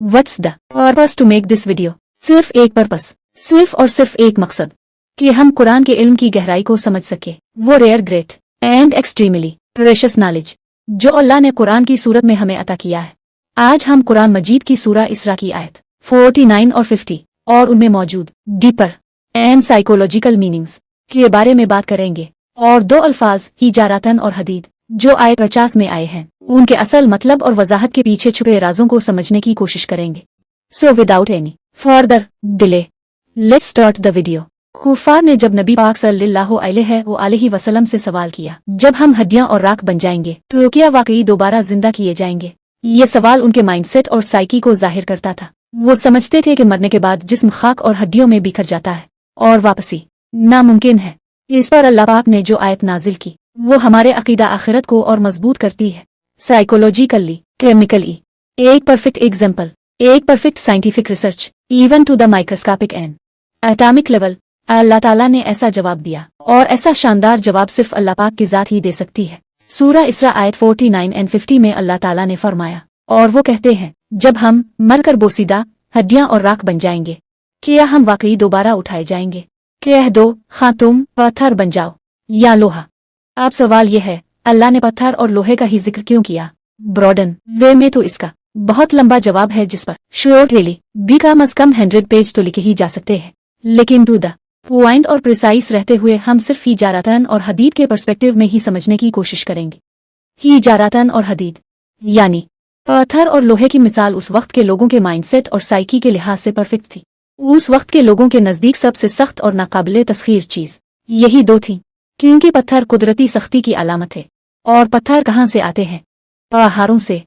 What's the purpose to make this video? सिर्फ एक purpose, सिर्फ और सिर्फ एक मकसद कि हम कुरान के इल्म की गहराई को समझ सके, वो rare, great and extremely precious knowledge जो अल्लाह ने कुरान की सूरत में हमें अता किया है। आज हम कुरान मजीद की सूरा इसरा की आयत 49 और 50 और उनमें मौजूद डीपर एंड साइकोलॉजिकल मीनिंग्स के बारे में बात करेंगे और दो अल्फाज हिजारतन और हदीद जो आयत 50 में आए हैं उनके असल मतलब और वजाहत के पीछे छुपे राजों को समझने की कोशिश करेंगे। So without any further delay let's start the video. कुफार ने जब नबी पाक सल्लल्लाहु अलैहि वसल्लम से सवाल किया, जब हम हड्डियां और राख बन जाएंगे तो क्या वाकई दोबारा जिंदा किए जाएंगे? ये सवाल उनके माइंडसेट और साइकी को जाहिर करता था। वो समझते थे कि मरने के बाद जिस्म खाक और हड्डियों में बिखर जाता है और वापसी नामुमकिन है। इस पर अल्लाह पाक ने जो आयत नाजिल की वो हमारे अकीदा आखिरत को और मजबूत करती है, साइकोलॉजिकली, केमिकली। एक परफेक्ट एग्जाम्पल, एक perfect scientific research even to the microscopic and atomic level. अल्लाह ताला ने ऐसा जवाब दिया और ऐसा शानदार जवाब सिर्फ अल्लाह पाक की जात ही दे सकती है। सूरा इसरा आयत 49 एंड 50 में अल्लाह ताला ने फरमाया, और वो कहते हैं, जब हम मरकर बोसीदा हड्डियां और राख बन जाएंगे क्या हम वाकई दोबारा उठाए जाएंगे? कह दो, हाँ तुम पत्थर बन जाओ या लोहा। अब सवाल यह है, अल्लाह ने पत्थर और लोहे का ही जिक्र क्यों किया? ब्रॉडन वे में तो इसका बहुत लंबा जवाब है जिस पर शॉर्टली भी कम अज कम 100 पेज तो लिखे ही जा सकते हैं, लेकिन टू द पॉइंट और प्रिसाइस रहते हुए हम सिर्फ हिजारतन और हदीद के पर्सपेक्टिव में ही समझने की कोशिश करेंगे। हिजारतन और हदीद यानी पत्थर और लोहे की मिसाल उस वक्त के लोगों के माइंडसेट और साइकी के लिहाज से परफेक्ट थी। उस वक्त के लोगों के नजदीक सबसे सख्त और नाकाबिले तस्खीर चीज यही दो थी, क्योंकि पत्थर कुदरती सख्ती की अलामत है। और पत्थर कहाँ से आते हैं? पहाड़ों से।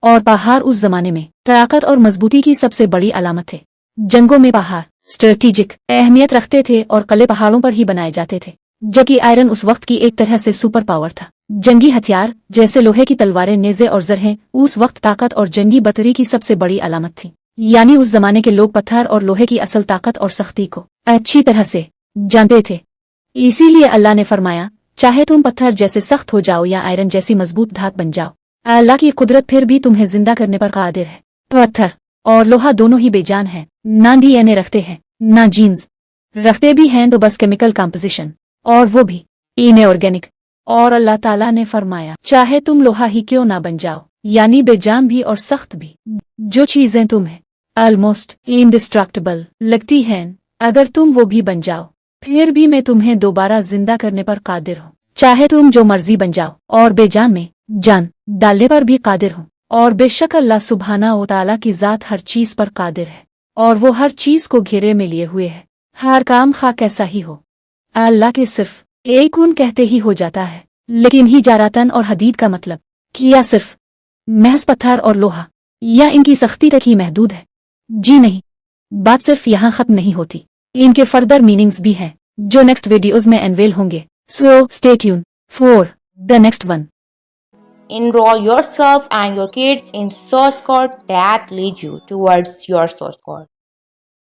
और पहाड़ उस जमाने में ताकत और मजबूती की सबसे बड़ी अलामत थे। जंगों में पहाड़ स्ट्रेटेजिक अहमियत रखते थे और कले पहाड़ों पर ही बनाए जाते थे, जबकि आयरन उस वक्त की एक तरह से सुपर पावर था। जंगी हथियार जैसे लोहे की तलवारें, नेज़े और जरहें उस वक्त ताकत और जंगी बर्तरी की सबसे बड़ी अलामत थी। यानी उस जमाने के लोग पत्थर और लोहे की असल ताकत और सख्ती को अच्छी तरह से जानते थे। इसीलिए अल्लाह ने फरमाया, चाहे तुम पत्थर जैसे सख्त हो जाओ या आयरन जैसी मजबूत धात बन जाओ, अल्लाह की कुदरत फिर भी तुम्हें जिंदा करने पर कादिर है। पत्थर और लोहा दोनों ही बेजान हैं, ना डीएनए रखते हैं, ना जीन्स रखते भी हैं तो बस केमिकल कंपोजिशन, और वो भी इनऑर्गेनिक। और अल्लाह ताला ने फरमाया, चाहे तुम लोहा ही क्यों ना बन जाओ, यानी बेजान भी और सख्त भी, जो चीजें तुम्हें ऑलमोस्ट इंडिस्ट्रक्टिबल लगती हैं, अगर तुम वो भी बन जाओ फिर भी मैं तुम्हें दोबारा जिंदा करने पर कादिर हूँ। चाहे तुम जो मर्जी बन जाओ और बेजान में जान डालने पर भी कादिर हूँ। और बेशक अल्लाह सुब्हाना व तआला की जात हर चीज पर कादिर है और वो हर चीज को घेरे में लिए हुए है। हर काम खा कैसा ही हो, अल्लाह के सिर्फ एक कौन कहते ही हो जाता है। लेकिन हिजारतन और हदीद का मतलब क्या सिर्फ महज पत्थर और लोहा या इनकी सख्ती तक ही महदूद है? जी नहीं, बात सिर्फ यहाँ खत्म नहीं होती। इनके फर्दर मीनिंग्स भी हैं जो नेक्स्ट वीडियोज में अनवेल होंगे। So stay tune for the next one. Enroll yourself and your kids in source code that lead you towards your source code.